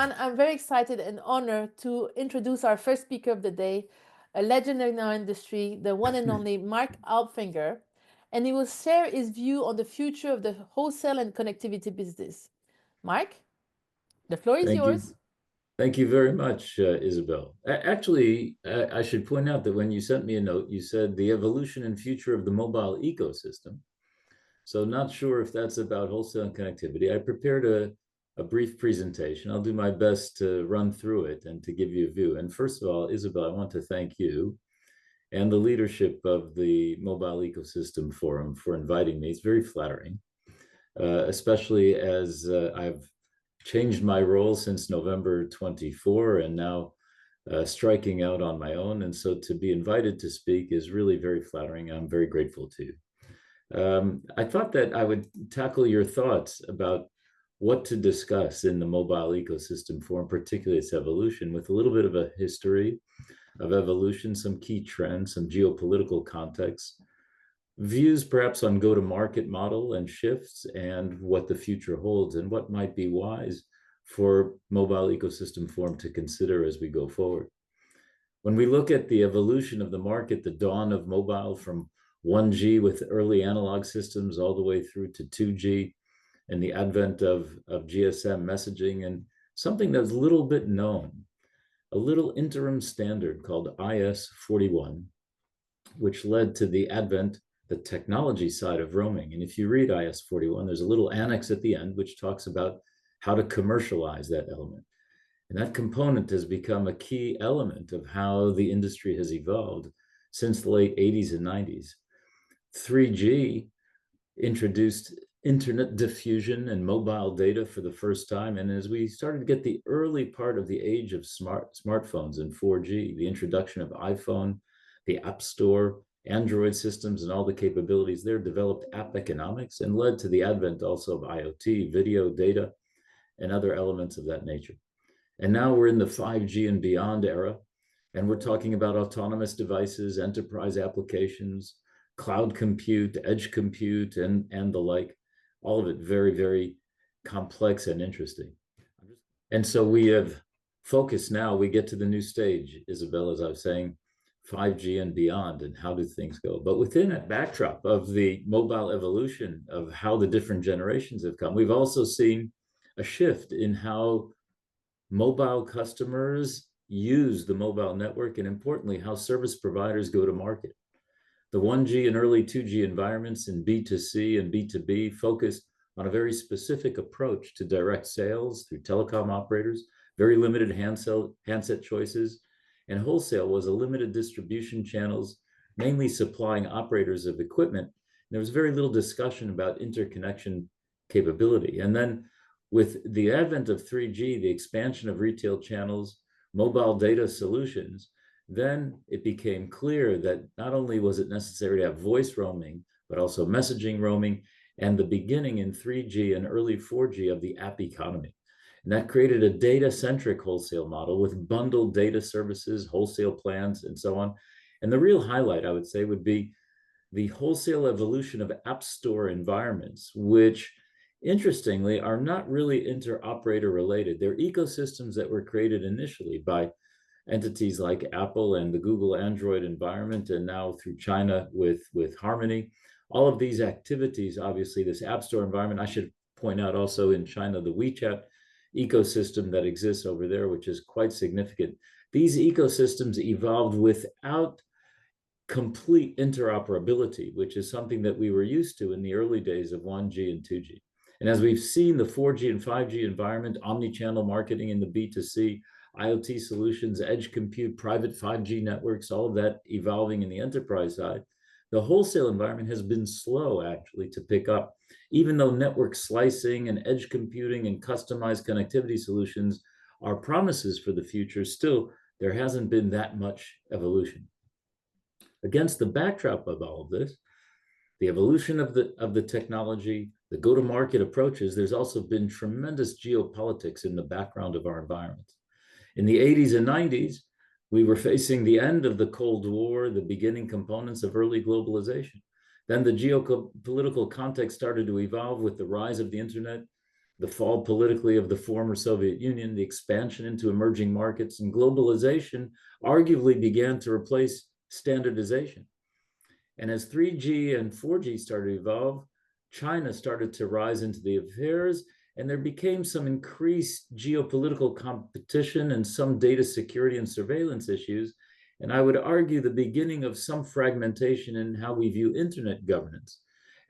everyone. I'm very excited and honored to introduce our first speaker of the day, a legend in our industry, the one and only Marc Halbfinger, and he will share his view on the future of the wholesale and connectivity business. Marc, the floor is Thank you. yours. Thank you very much, Isabelle. Actually, I should point out that when you sent me a note, you said the evolution and future of the mobile ecosystem. So not sure if that's about wholesale and connectivity. I prepared a brief presentation. I'll do my best to run through it and to give you a view. And first of all, Isabelle, I want to thank you and the leadership of the Mobile Ecosystem Forum for inviting me. It's very flattering, especially as I've changed my role since November 24 and now striking out on my own. And so to be invited to speak is really very flattering. I'm very grateful to you. I thought that I would tackle your thoughts about what to discuss in the Mobile Ecosystem Forum, particularly its evolution, with a little bit of a history of evolution, some key trends, some geopolitical context, views perhaps on go-to-market model and shifts, and what the future holds and what might be wise for Mobile Ecosystem Forum to consider as we go forward. When we look at the evolution of the market, the dawn of mobile from 1G with early analog systems all the way through to 2G, and the advent of GSM messaging, and something that's a little bit known, a little interim standard called IS-41, which led to the advent, the technology side of roaming. And if you read IS-41, there's a little annex at the end which talks about how to commercialize that element. And that component has become a key element of how the industry has evolved since the late 80s and 90s. 3G introduced internet diffusion and mobile data for the first time. And as we started to get the early part of the age of smartphones and 4G, the introduction of iPhone, the App Store, Android systems, and all the capabilities there developed app economics and led to the advent also of IoT, video, data, and other elements of that nature. And now we're in the 5G and beyond era, and we're talking about autonomous devices, enterprise applications, cloud compute, edge compute, and the like. All of it very, very complex and interesting. And so we have focused now, we get to the new stage, Isabelle, as I was saying, 5G and beyond, and how do things go? But within that backdrop of the mobile evolution of how the different generations have come, we've also seen a shift in how mobile customers use the mobile network, and importantly, how service providers go to market. The 1G and early 2G environments in B2C and B2B focused on a very specific approach to direct sales through telecom operators, very limited handset choices, and wholesale was a limited distribution channels, mainly supplying operators of equipment. There was very little discussion about interconnection capability. And then with the advent of 3G, the expansion of retail channels, mobile data solutions, then it became clear that not only was it necessary to have voice roaming, but also messaging roaming, and the beginning in 3G and early 4G of the app economy. And that created a data-centric wholesale model with bundled data services, wholesale plans, and so on. And the real highlight, I would say, would be the wholesale evolution of app store environments, which interestingly are not really inter-operator related. They're ecosystems that were created initially by entities like Apple and the Google Android environment, and now through China with Harmony. All of these activities, obviously, this App Store environment, I should point out also in China, the WeChat ecosystem that exists over there, which is quite significant. These ecosystems evolved without complete interoperability, which is something that we were used to in the early days of 1G and 2G. And as we've seen the 4G and 5G environment, omni-channel marketing in the B2C, IoT solutions, edge compute, private 5G networks, all of that evolving in the enterprise side, the wholesale environment has been slow actually to pick up. Even though network slicing and edge computing and customized connectivity solutions are promises for the future, still there hasn't been that much evolution. Against the backdrop of all of this, the evolution of the technology, the go-to-market approaches, there's also been tremendous geopolitics in the background of our environment. In the 80s and 90s, we were facing the end of the Cold War, the beginning components of early globalization. Then the geopolitical context started to evolve with the rise of the internet, the fall politically of the former Soviet Union, the expansion into emerging markets, and globalization arguably began to replace standardization. And as 3G and 4G started to evolve, China started to rise into the affairs, and there became some increased geopolitical competition and some data security and surveillance issues. And I would argue the beginning of some fragmentation in how we view internet governance.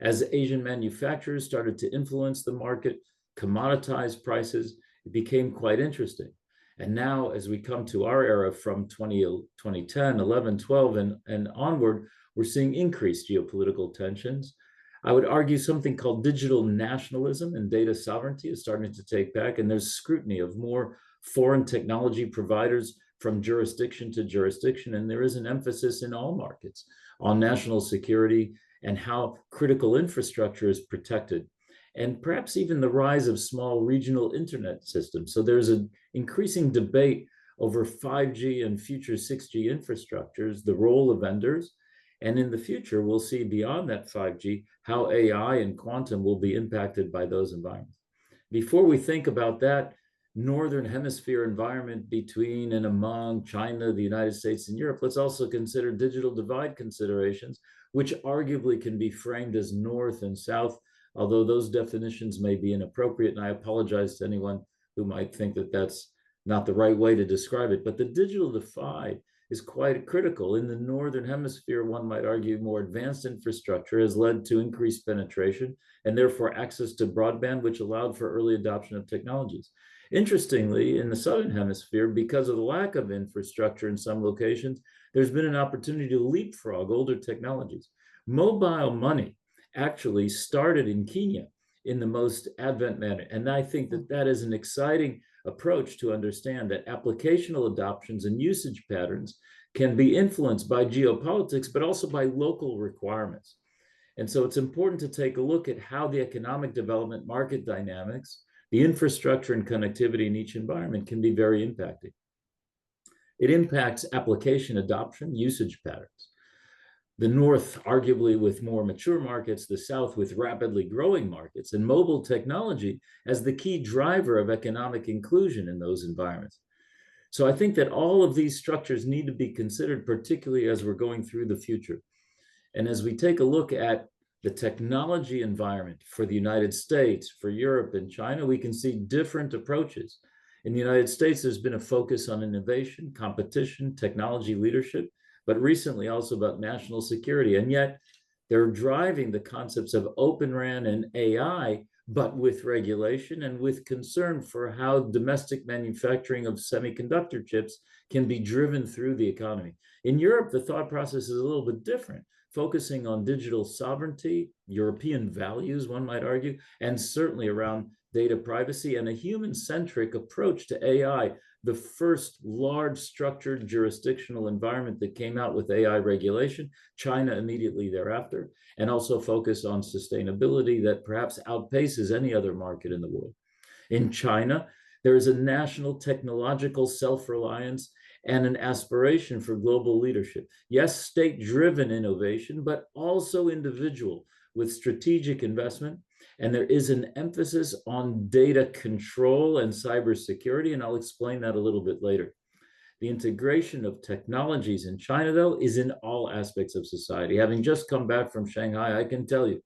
As Asian manufacturers started to influence the market, commoditize prices, it became quite interesting. And now, as we come to our era from 2010, 11, 12, and onward, we're seeing increased geopolitical tensions. I would argue something called digital nationalism and data sovereignty is starting to take back, and there's scrutiny of more foreign technology providers from jurisdiction to jurisdiction, and there is an emphasis in all markets on national security and how critical infrastructure is protected, and perhaps even the rise of small regional internet systems. So there's an increasing debate over 5G and future 6G infrastructures, the role of vendors, and in the future, we'll see beyond that 5G how AI and quantum will be impacted by those environments. Before we think about that Northern Hemisphere environment between and among China, the United States, and Europe, let's also consider digital divide considerations, which arguably can be framed as North and South, although those definitions may be inappropriate. And I apologize to anyone who might think that that's not the right way to describe it. But the digital divide is quite critical. In the Northern Hemisphere, one might argue more advanced infrastructure has led to increased penetration and therefore access to broadband, which allowed for early adoption of technologies. Interestingly, in the Southern Hemisphere, because of the lack of infrastructure in some locations, there's been an opportunity to leapfrog older technologies. Mobile money actually started in Kenya in the most advent manner. And I think that that is an exciting approach to understand that applicational adoptions and usage patterns can be influenced by geopolitics, but also by local requirements. And so it's important to take a look at how the economic development, market dynamics, the infrastructure and connectivity in each environment can be very impacting. It impacts application adoption, usage patterns. The North, arguably with more mature markets, the South with rapidly growing markets, and mobile technology as the key driver of economic inclusion in those environments. So I think that all of these structures need to be considered, particularly as we're going through the future. And as we take a look at the technology environment for the United States, for Europe and China, we can see different approaches. In the United States, there's been a focus on innovation, competition, technology leadership, but recently also about national security. And yet they're driving the concepts of Open RAN and AI, but with regulation and with concern for how domestic manufacturing of semiconductor chips can be driven through the economy. In Europe, the thought process is a little bit different, focusing on digital sovereignty, European values, one might argue, and certainly around data privacy and a human-centric approach to AI, the first large structured jurisdictional environment that came out with AI regulation, China immediately thereafter, and also focus on sustainability that perhaps outpaces any other market in the world. In China, there is a national technological self-reliance and an aspiration for global leadership. Yes, state-driven innovation, but also individual with strategic investment. And there is an emphasis on data control and cybersecurity, and I'll explain that a little bit later. The integration of technologies in China, though, is in all aspects of society. Having just come back from Shanghai, I can tell you,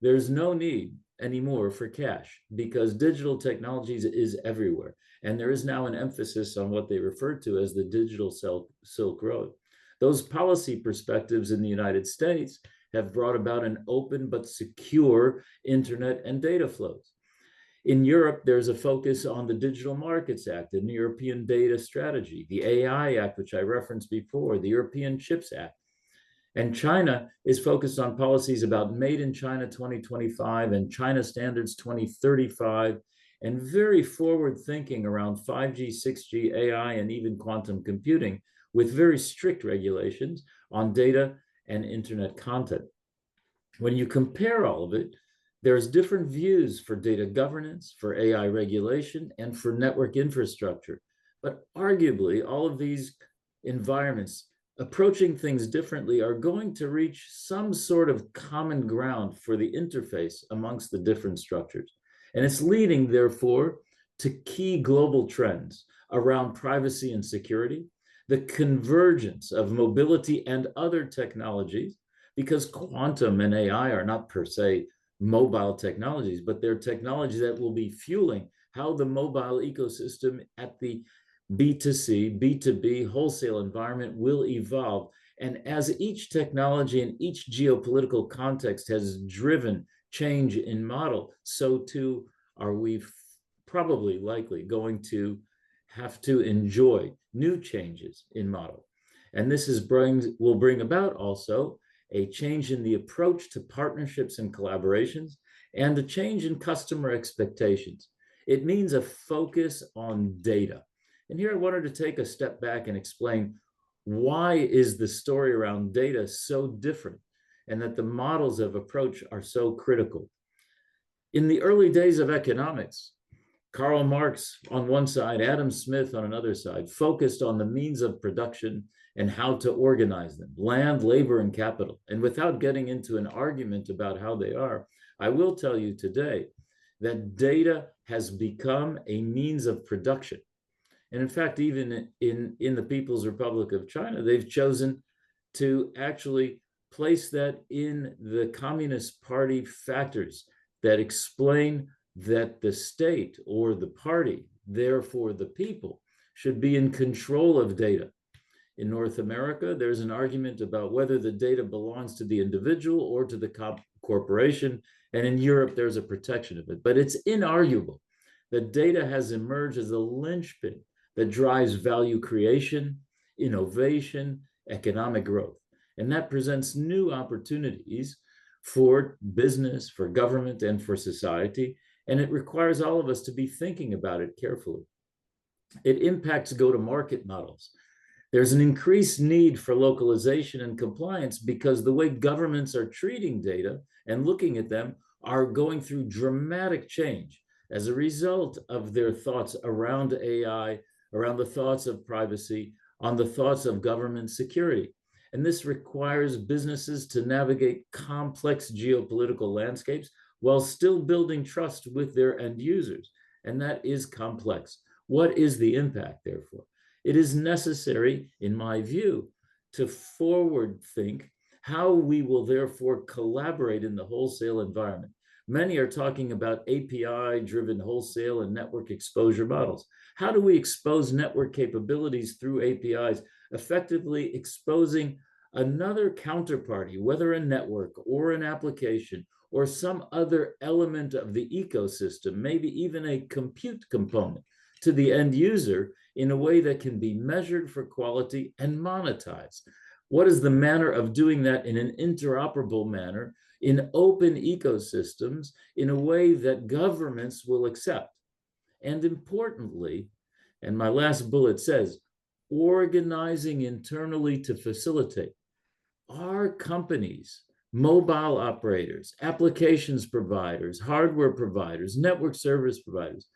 there's no need anymore for cash because digital technologies is everywhere. And there is now an emphasis on what they refer to as the digital Silk Road. Those policy perspectives in the United States have brought about an open but secure internet and data flows. In Europe, there's a focus on the Digital Markets Act, the European Data Strategy, the AI Act, which I referenced before, the European Chips Act. And China is focused on policies about Made in China 2025 and China Standards 2035, and very forward thinking around 5G, 6G, AI, and even quantum computing with very strict regulations on data and internet content. When you compare all of it, there's different views for data governance, for AI regulation, and for network infrastructure. But arguably, all of these environments approaching things differently are going to reach some sort of common ground for the interface amongst the different structures. And it's leading, therefore, to key global trends around privacy and security, the convergence of mobility and other technologies, because quantum and AI are not per se mobile technologies, but they're technologies that will be fueling how the mobile ecosystem at the B2C, B2B wholesale environment will evolve. And as each technology and each geopolitical context has driven change in model, so too are we probably likely going to have to enjoy new changes in model. And this will bring about also a change in the approach to partnerships and collaborations, and a change in customer expectations. It means a focus on data. And here I wanted to take a step back and explain why is the story around data so different, and that the models of approach are so critical. In the early days of economics, Karl Marx on one side, Adam Smith on another side, focused on the means of production and how to organize them, land, labor, and capital. And without getting into an argument about how they are, I will tell you today that data has become a means of production. And in fact, even in the People's Republic of China, they've chosen to actually place that in the Communist Party factors that explain that the state or the party, therefore the people, should be in control of data. In North America, there's an argument about whether the data belongs to the individual or to the corporation. And in Europe, there's a protection of it. But it's inarguable that data has emerged as a linchpin that drives value creation, innovation, economic growth. And that presents new opportunities for business, for government, and for society. And it requires all of us to be thinking about it carefully. It impacts go-to-market models. There's an increased need for localization and compliance because the way governments are treating data and looking at them are going through dramatic change as a result of their thoughts around AI, around the thoughts of privacy, on the thoughts of government security. And this requires businesses to navigate complex geopolitical landscapes while still building trust with their end users. And that is complex. What is the impact, therefore? It is necessary, in my view, to forward think how we will therefore collaborate in the wholesale environment. Many are talking about API-driven wholesale and network exposure models. How do we expose network capabilities through APIs, effectively exposing another counterparty, whether a network or an application or some other element of the ecosystem, maybe even a compute component, to the end user in a way that can be measured for quality and monetized? What is the manner of doing that in an interoperable manner, in open ecosystems, in a way that governments will accept? And importantly, and my last bullet says, organizing internally to facilitate. Our companies, mobile operators, applications providers, hardware providers, network service providers,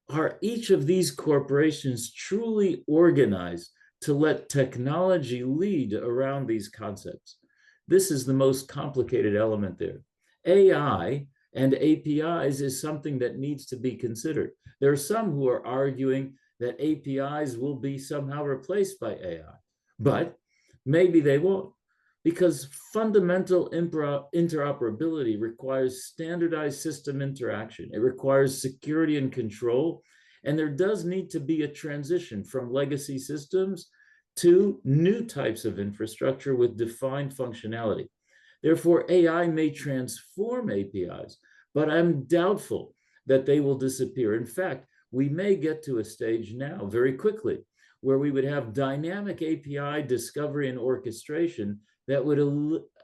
are each of these corporations truly organized to let technology lead around these concepts? This is the most complicated element there. AI and APIs is something that needs to be considered. There are some who are arguing that APIs will be somehow replaced by AI, but maybe they won't, because fundamental interoperability requires standardized system interaction. It requires security and control. And there does need to be a transition from legacy systems to new types of infrastructure with defined functionality. Therefore, AI may transform APIs, but I'm doubtful that they will disappear. In fact, we may get to a stage now very quickly where we would have dynamic API discovery and orchestration that would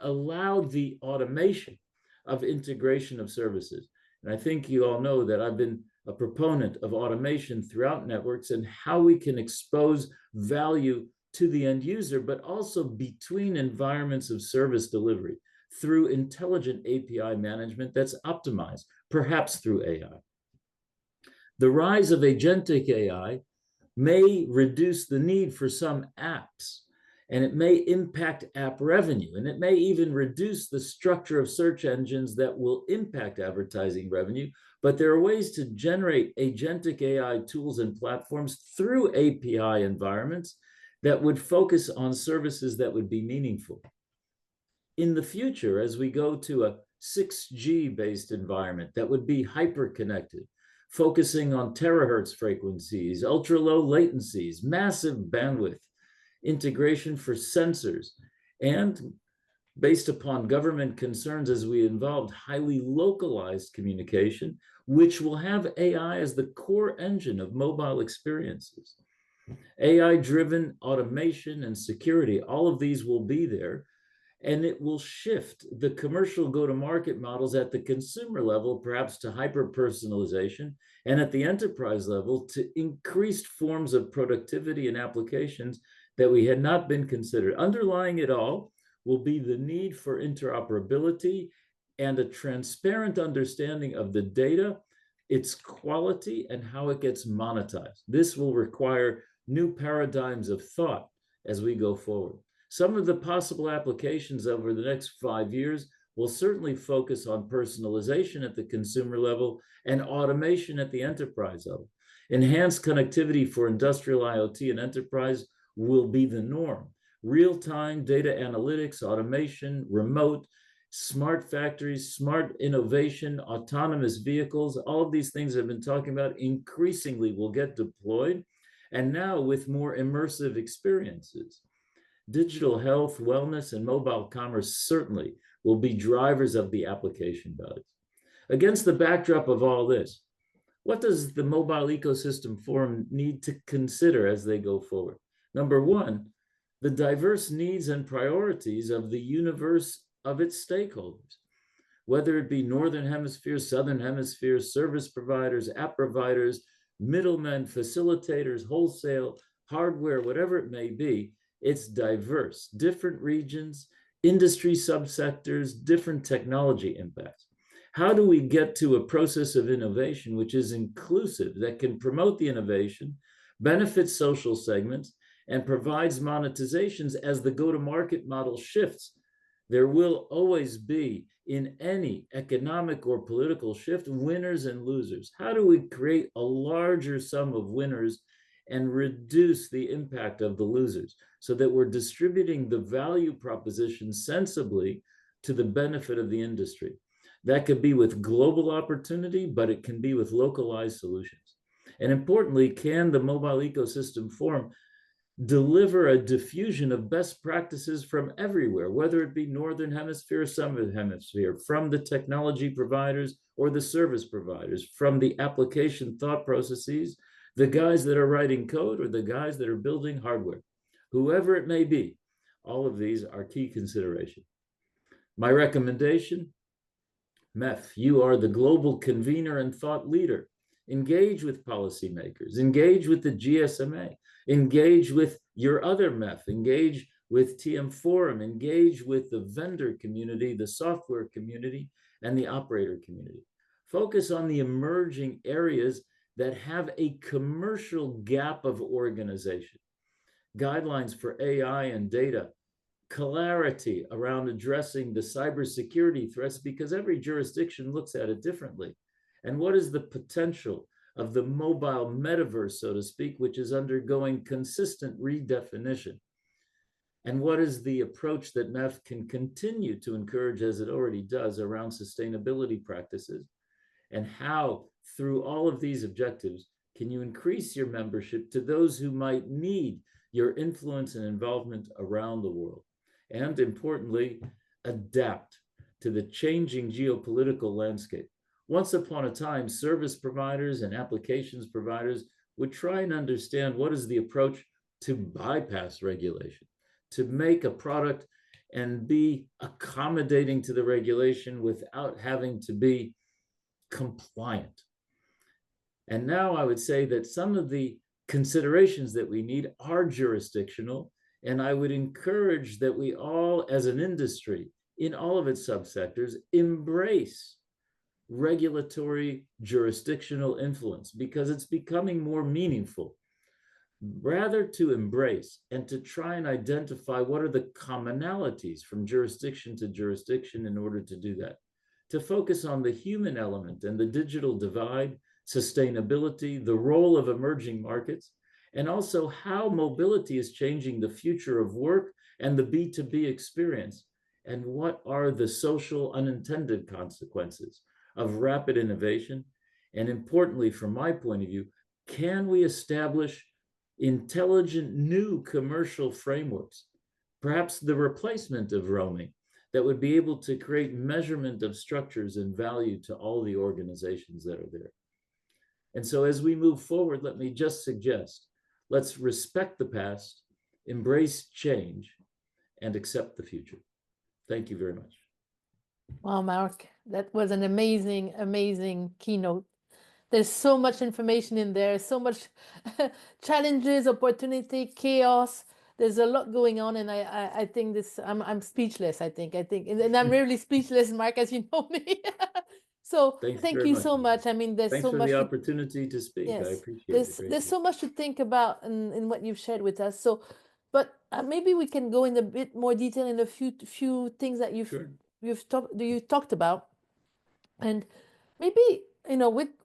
allow the automation of integration of services. And I think you all know that I've been a proponent of automation throughout networks and how we can expose value to the end user, but also between environments of service delivery through intelligent API management that's optimized, perhaps through AI. The rise of agentic AI may reduce the need for some apps, and it may impact app revenue, and it may even reduce the structure of search engines that will impact advertising revenue, But there are ways to generate agentic AI tools and platforms through API environments that would focus on services that would be meaningful. In the future, as we go to a 6G based environment that would be hyper connected, focusing on terahertz frequencies, ultra low latencies, massive bandwidth, integration for sensors, and based upon government concerns as we involved highly localized communication, which will have AI as the core engine of mobile experiences. AI driven automation and security, all of these will be there, and it will shift the commercial go-to-market models at the consumer level, perhaps to hyper-personalization, and at the enterprise level to increased forms of productivity and applications that we had not been considered. Underlying it all will be the need for interoperability and a transparent understanding of the data, its quality, and how it gets monetized. This will require new paradigms of thought as we go forward. Some of the possible applications over the next 5 years will certainly focus on personalization at the consumer level and automation at the enterprise level. Enhanced connectivity for industrial IoT and enterprise will be the norm. Real-time data analytics, automation, remote, smart factories, smart innovation, autonomous vehicles, all of these things I've been talking about increasingly will get deployed, and now with more immersive experiences. Digital health, wellness, and mobile commerce certainly will be drivers of the application values. Against the backdrop of all this, what does the Mobile Ecosystem Forum need to consider as they go forward? Number one, the diverse needs and priorities of the universe of its stakeholders, whether it be Northern Hemisphere, Southern Hemisphere, service providers, app providers, middlemen, facilitators, wholesale, hardware, whatever it may be. It's diverse, different regions, industry subsectors, different technology impacts. How do we get to a process of innovation which is inclusive, that can promote the innovation, benefits social segments, and provides monetizations as the go-to-market model shifts? There will always be, in any economic or political shift, winners and losers. How do we create a larger sum of winners and reduce the impact of the losers so that we're distributing the value proposition sensibly to the benefit of the industry? That could be with global opportunity, but it can be with localized solutions. And importantly, can the Mobile Ecosystem Forum deliver a diffusion of best practices from everywhere, whether it be Northern Hemisphere or Southern Hemisphere, from the technology providers or the service providers, from the application thought processes, the guys that are writing code or the guys that are building hardware, whoever it may be. All of these are key consideration. My recommendation, MEF, you are the global convener and thought leader. Engage with policymakers, engage with the GSMA, engage with your other MEF, engage with TM Forum, engage with the vendor community, the software community, and the operator community. Focus on the emerging areas that have a commercial gap of organization. Guidelines for AI and data, clarity around addressing the cybersecurity threats, because every jurisdiction looks at it differently. And what is the potential of the mobile metaverse, so to speak, which is undergoing consistent redefinition? And what is the approach that MEF can continue to encourage, as it already does, around sustainability practices? And how, through all of these objectives, can you increase your membership to those who might need your influence and involvement around the world? And importantly, adapt to the changing geopolitical landscape. Once upon a time, service providers and applications providers would try and understand what is the approach to bypass regulation, to make a product and be accommodating to the regulation without having to be compliant. And now I would say that some of the considerations that we need are jurisdictional, and I would encourage that we all, as an industry, in all of its subsectors, embrace regulatory jurisdictional influence, because it's becoming more meaningful. Rather to embrace and to try and identify what are the commonalities from jurisdiction to jurisdiction in order to do that. to focus on the human element and the digital divide, sustainability, the role of emerging markets, and also how mobility is changing the future of work and the B2B experience, and what are the social unintended consequences of rapid innovation. And importantly, from my point of view, can we establish intelligent new commercial frameworks, perhaps the replacement of roaming, that would be able to create measurement of structures and value to all the organizations that are there. And so as we move forward, let me just suggest, let's respect the past, embrace change, and accept the future. Thank you very much. Wow, Marc, that was an amazing, amazing keynote. There's so much information in there, so much challenges, opportunity, chaos. There's a lot going on, and I think this. I'm speechless. I think, and I'm really speechless, Marc, as you know me. So Thanks thank very you much. so much. I mean, there's Thanks so for the much to, opportunity to speak. I yes, appreciate it there's greatly. so much to think about in what you've shared with us. So, but maybe we can go in a bit more detail in a few things that Sure. you talked about. And maybe,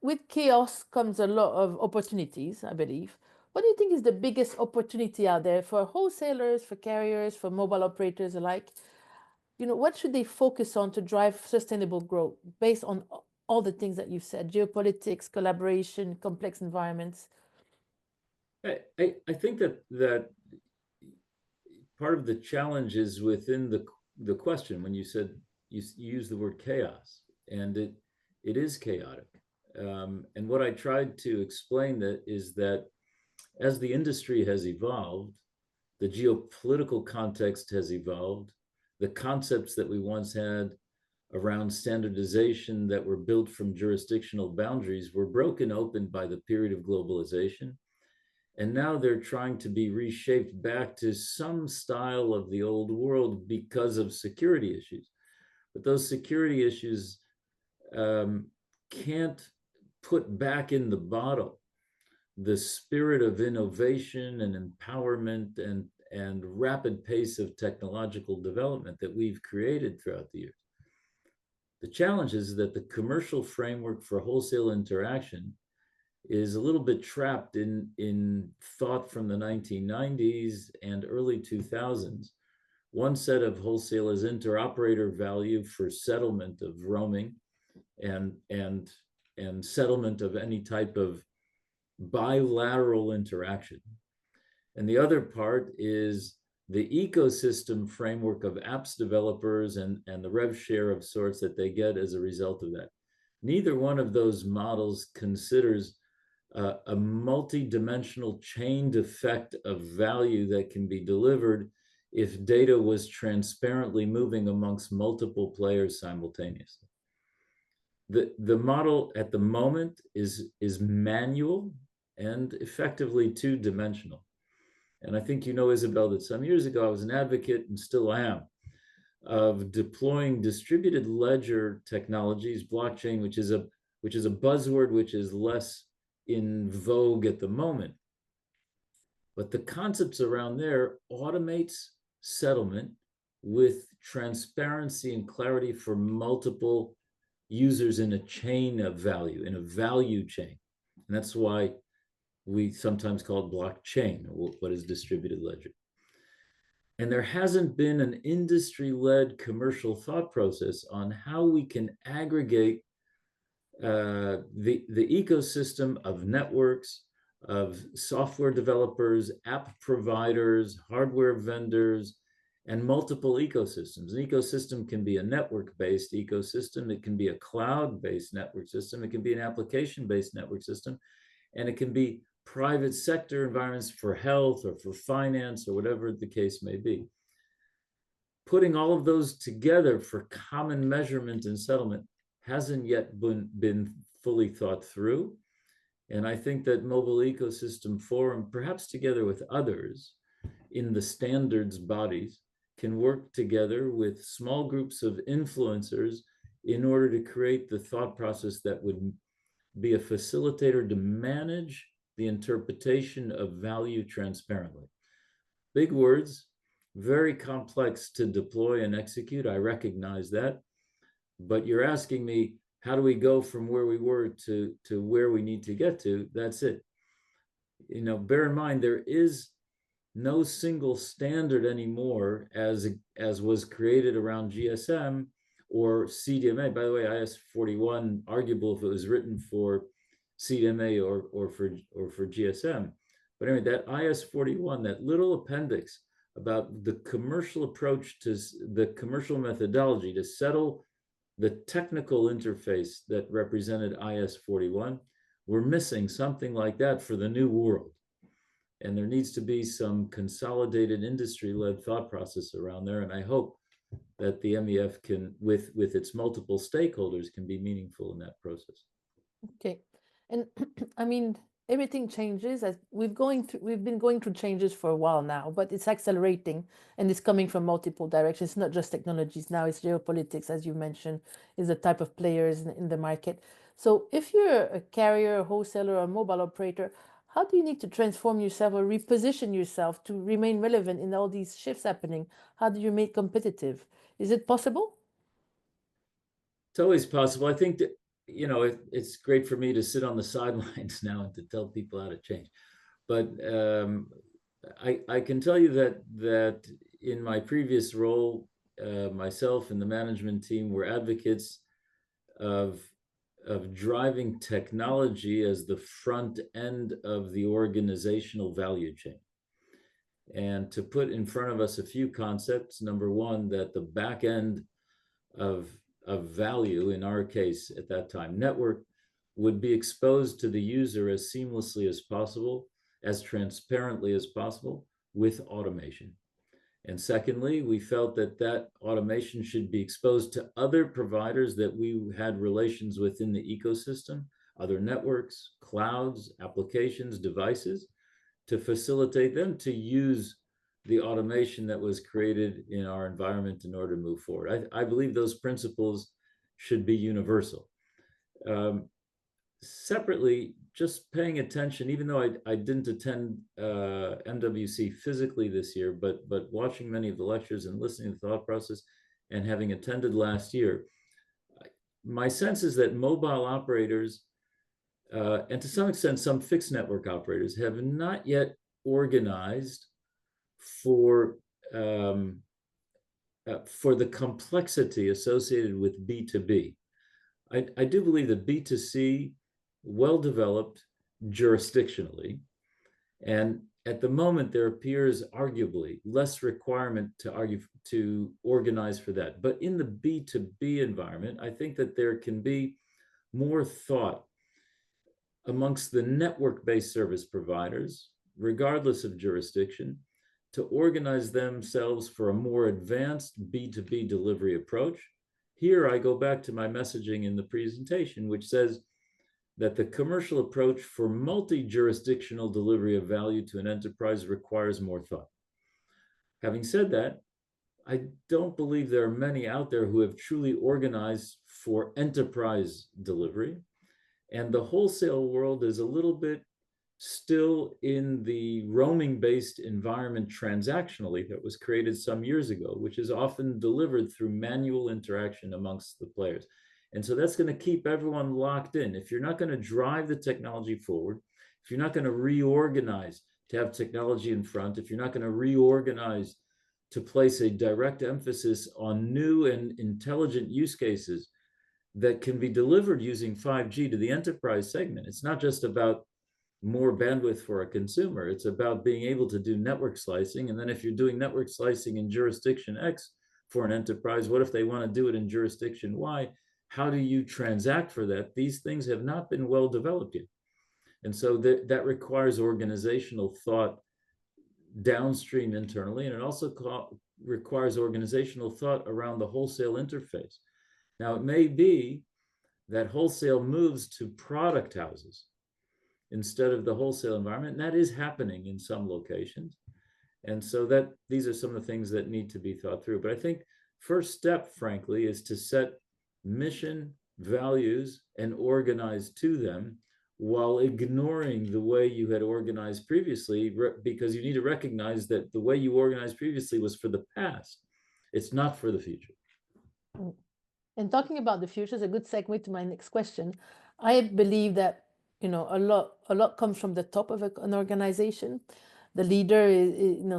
with chaos comes a lot of opportunities, I believe. What do you think is the biggest opportunity out there for wholesalers, for carriers, for mobile operators alike? What should they focus on to drive sustainable growth based on all the things that you've said, geopolitics, collaboration, complex environments? I think that part of the challenge is within the question when you said you use the word chaos, and it is chaotic. And what I tried to explain that is that as the industry has evolved, the geopolitical context has evolved, the concepts that we once had around standardization that were built from jurisdictional boundaries were broken open by the period of globalization. And now they're trying to be reshaped back to some style of the old world because of security issues. But those security issues can't put back in the bottle the spirit of innovation and empowerment and rapid pace of technological development that we've created throughout the years. The challenge is that the commercial framework for wholesale interaction is a little bit trapped in thought from the 1990s and early 2000s. One set of wholesale is interoperator value for settlement of roaming and settlement of any type of bilateral interaction. And the other part is the ecosystem framework of apps developers and the rev share of sorts that they get as a result of that. Neither one of those models considers a multi-dimensional chained effect of value that can be delivered if data was transparently moving amongst multiple players simultaneously. The model at the moment is manual and effectively two-dimensional. And I think you know, Isabelle, that some years ago I was an advocate, and still am, of deploying distributed ledger technologies, blockchain, which is a buzzword which is less in vogue at the moment. But the concepts around there automates settlement with transparency and clarity for multiple users in a chain of value, in a value chain. And that's why we sometimes call it blockchain, or what is distributed ledger. And there hasn't been an industry-led commercial thought process on how we can aggregate the ecosystem of networks, of software developers, app providers, hardware vendors, and multiple ecosystems. An ecosystem can be a network-based ecosystem, it can be a cloud-based network system, it can be an application-based network system, and it can be private sector environments for health or for finance or whatever the case may be. Putting all of those together for common measurement and settlement hasn't yet been fully thought through. And I think that Mobile Ecosystem Forum, perhaps together with others in the standards bodies, can work together with small groups of influencers in order to create the thought process that would be a facilitator to manage the interpretation of value transparently. Big words, very complex to deploy and execute. I recognize that. But you're asking me, how do we go from where we were to where we need to get to? That's it. Bear in mind, there is no single standard anymore as was created around GSM or CDMA. By the way, IS-41, arguable if it was written for CDMA or for GSM. But anyway, that IS-41, that little appendix about the commercial approach to the commercial methodology to settle the technical interface that represented IS-41, we're missing something like that for the new world. And there needs to be some consolidated industry-led thought process around there. And I hope that the MEF can, with its multiple stakeholders, can be meaningful in that process. Okay. And I mean, everything changes as we've been going through changes for a while now, but it's accelerating and it's coming from multiple directions. It's not just technologies now, it's geopolitics, as you mentioned, is the type of players in the market. So if you're a carrier, a wholesaler, or a mobile operator, how do you need to transform yourself or reposition yourself to remain relevant in all these shifts happening? How do you make competitive? Is it possible? It's always possible. I think that, it's great for me to sit on the sidelines now and to tell people how to change. But I can tell you that in my previous role, myself and the management team were advocates of driving technology as the front end of the organizational value chain. And to put in front of us a few concepts. Number one, that the back end of value, in our case at that time, network, would be exposed to the user as seamlessly as possible, as transparently as possible, with automation. And secondly, we felt that automation should be exposed to other providers that we had relations with in the ecosystem, other networks, clouds, applications, devices, to facilitate them to use the automation that was created in our environment in order to move forward. I believe those principles should be universal. Separately, just paying attention, even though I didn't attend MWC physically this year, but watching many of the lectures and listening to the thought process and having attended last year, my sense is that mobile operators, and to some extent some fixed network operators, have not yet organized for the complexity associated with B2B. I do believe that B2C, well developed jurisdictionally, and at the moment there appears arguably less requirement to organize for that. But in the B2B environment, I think that there can be more thought amongst the network-based service providers, regardless of jurisdiction, to organize themselves for a more advanced B2B delivery approach. Here I go back to my messaging in the presentation, which says that the commercial approach for multi-jurisdictional delivery of value to an enterprise requires more thought. Having said that, I don't believe there are many out there who have truly organized for enterprise delivery. And the wholesale world is a little bit still in the roaming-based environment transactionally that was created some years ago, which is often delivered through manual interaction amongst the players. And so that's going to keep everyone locked in. If you're not going to drive the technology forward, if you're not going to reorganize to have technology in front, if you're not going to reorganize to place a direct emphasis on new and intelligent use cases that can be delivered using 5G to the enterprise segment, it's not just about more bandwidth for a consumer. It's about being able to do network slicing. And then if you're doing network slicing in jurisdiction X for an enterprise, what if they want to do it in jurisdiction Y? How do you transact for that? These things have not been well developed yet. And so that requires organizational thought downstream internally. And it also requires organizational thought around the wholesale interface. Now, it may be that wholesale moves to product houses instead of the wholesale environment. And that is happening in some locations. And so these are some of the things that need to be thought through. But I think first step, frankly, is to set mission, values, and organize to them while ignoring the way you had organized previously, because you need to recognize that the way you organized previously was for the past. It's not for the future. And talking about the future is a good segue to my next question. I believe that a lot comes from the top of an organization. The leader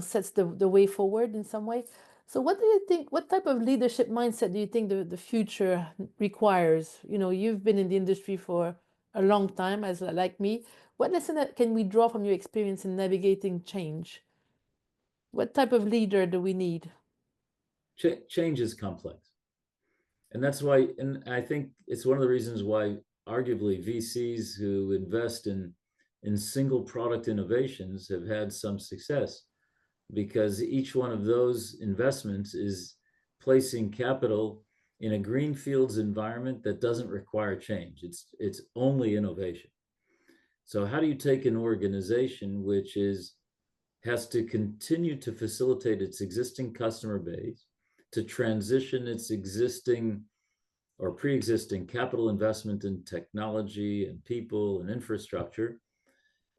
sets the way forward in some way. So what do you think? What type of leadership mindset do you think the future requires? You've been in the industry for a long time, as like me. What lesson can we draw from your experience in navigating change? What type of leader do we need? Change is complex. And that's why, and I think it's one of the reasons why arguably VCs who invest in single product innovations have had some success, because each one of those investments is placing capital in a greenfields environment that doesn't require change. It's only innovation. So how do you take an organization which has to continue to facilitate its existing customer base, to transition its existing or pre-existing capital investment in technology and people and infrastructure,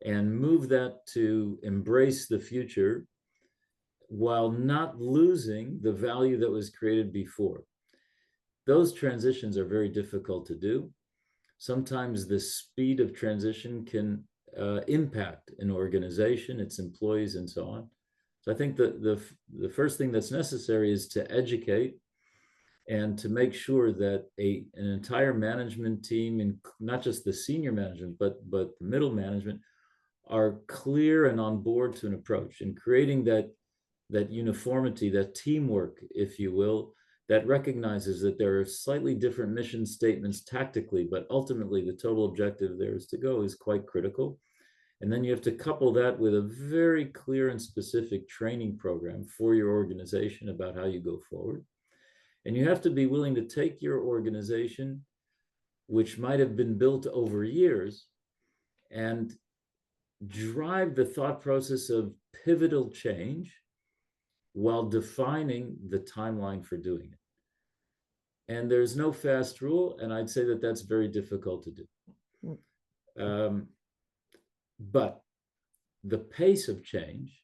and move that to embrace the future while not losing the value that was created before? Those transitions are very difficult to do. Sometimes the speed of transition can impact an organization, its employees, and so on. So I think that the first thing that's necessary is to educate and to make sure that an entire management team, and not just the senior management, but the middle management, are clear and on board to an approach, and creating that uniformity, that teamwork, if you will, that recognizes that there are slightly different mission statements tactically, but ultimately the total objective there is to go is quite critical. And then you have to couple that with a very clear and specific training program for your organization about how you go forward. And you have to be willing to take your organization, which might have been built over years, and drive the thought process of pivotal change while defining the timeline for doing it. And there's no fast rule, and I'd say that that's very difficult to do. But the pace of change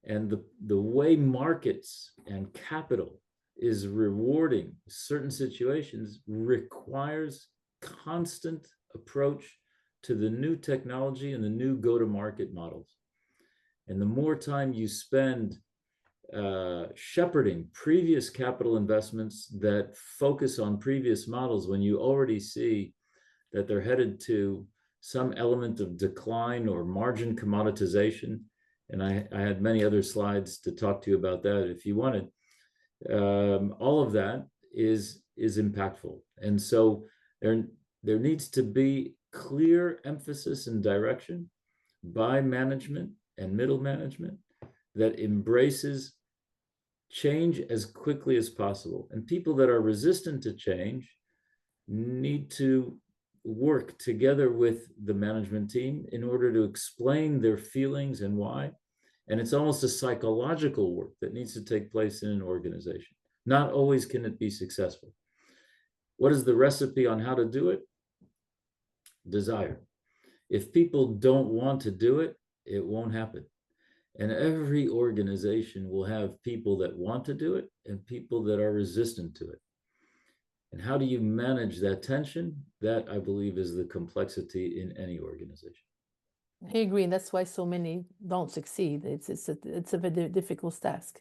and the way markets and capital is rewarding certain situations requires constant approach to the new technology and the new go-to-market models. And the more time you spend shepherding previous capital investments that focus on previous models, when you already see that they're headed to some element of decline or margin commoditization, and I had many other slides to talk to you about that if you wanted, all of that is impactful. And so there needs to be clear emphasis and direction by management and middle management that embraces change as quickly as possible. And people that are resistant to change need to work together with the management team in order to explain their feelings and why. And it's almost a psychological work that needs to take place in an organization. Not always can it be successful. What is the recipe on how to do it? Desire. If people don't want to do it, it won't happen. And every organization will have people that want to do it and people that are resistant to it. And how do you manage that tension? That, I believe, is the complexity in any organization. I agree, and that's why so many don't succeed. It's a very difficult task.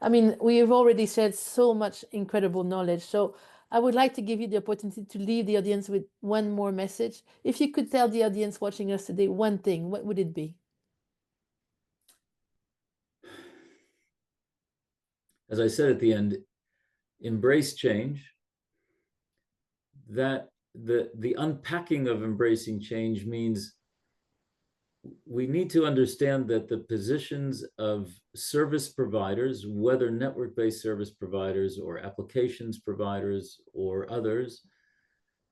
I mean, we have already shared so much incredible knowledge. So I would like to give you the opportunity to leave the audience with one more message. If you could tell the audience watching us today one thing, what would it be? As I said at the end, embrace change. That the unpacking of embracing change means we need to understand that the positions of service providers, whether network-based service providers or applications providers or others,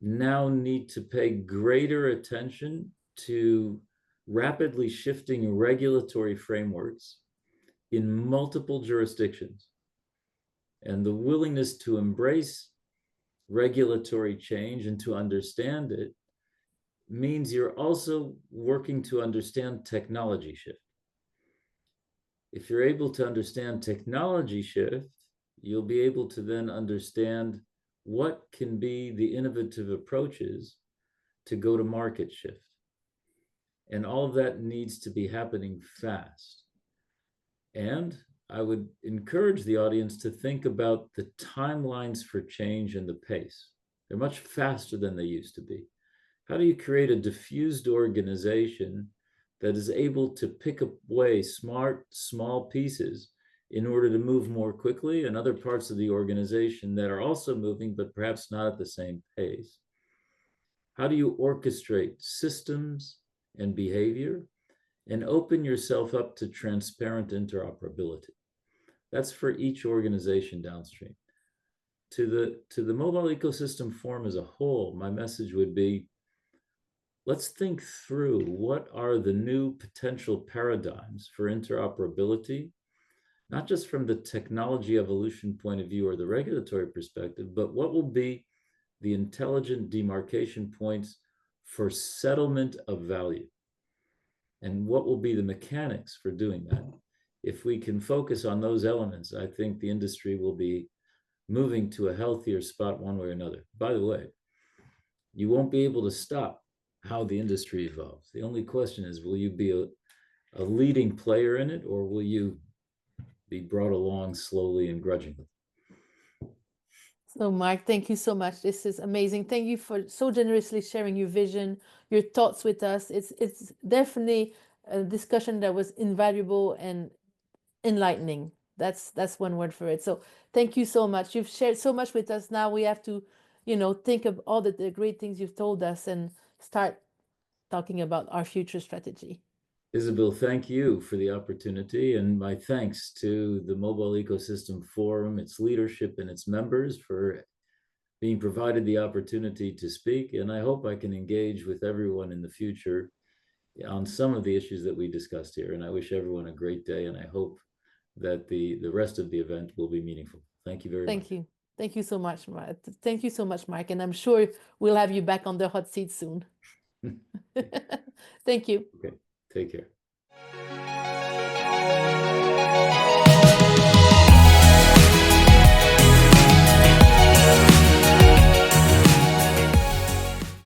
now need to pay greater attention to rapidly shifting regulatory frameworks in multiple jurisdictions. And the willingness to embrace regulatory change and to understand it means you're also working to understand technology shift. If you're able to understand technology shift, you'll be able to then understand what can be the innovative approaches to go to market shift. And all of that needs to be happening fast. And I would encourage the audience to think about the timelines for change and the pace. They're much faster than they used to be. How do you create a diffused organization that is able to pick away smart, small pieces in order to move more quickly, and other parts of the organization that are also moving, but perhaps not at the same pace? How do you orchestrate systems and behavior and open yourself up to transparent interoperability? That's for each organization downstream. To the mobile ecosystem forum as a whole, my message would be, let's think through what are the new potential paradigms for interoperability, not just from the technology evolution point of view or the regulatory perspective, but what will be the intelligent demarcation points for settlement of value, and what will be the mechanics for doing that. If we can focus on those elements, I think the industry will be moving to a healthier spot one way or another. By the way, you won't be able to stop how the industry evolves. The only question is, will you be a leading player in it, or will you be brought along slowly and grudgingly? So, Marc, thank you so much. This is amazing. Thank you for so generously sharing your vision, your thoughts with us. It's definitely a discussion that was invaluable and enlightening. That's one word for it. So, thank you so much. You've shared so much with us. Now we have to, think of all the great things you've told us and start talking about our future strategy. Isabelle, thank you for the opportunity, and my thanks to the Mobile Ecosystem Forum, its leadership, and its members for being provided the opportunity to speak. And I hope I can engage with everyone in the future on some of the issues that we discussed here. And I wish everyone a great day, and I hope that the rest of the event will be meaningful. Thank you very Thank much. you. Thank you so much, Marc. Thank you so much, Marc. And I'm sure we'll have you back on the hot seat soon. Thank you. Okay, take care.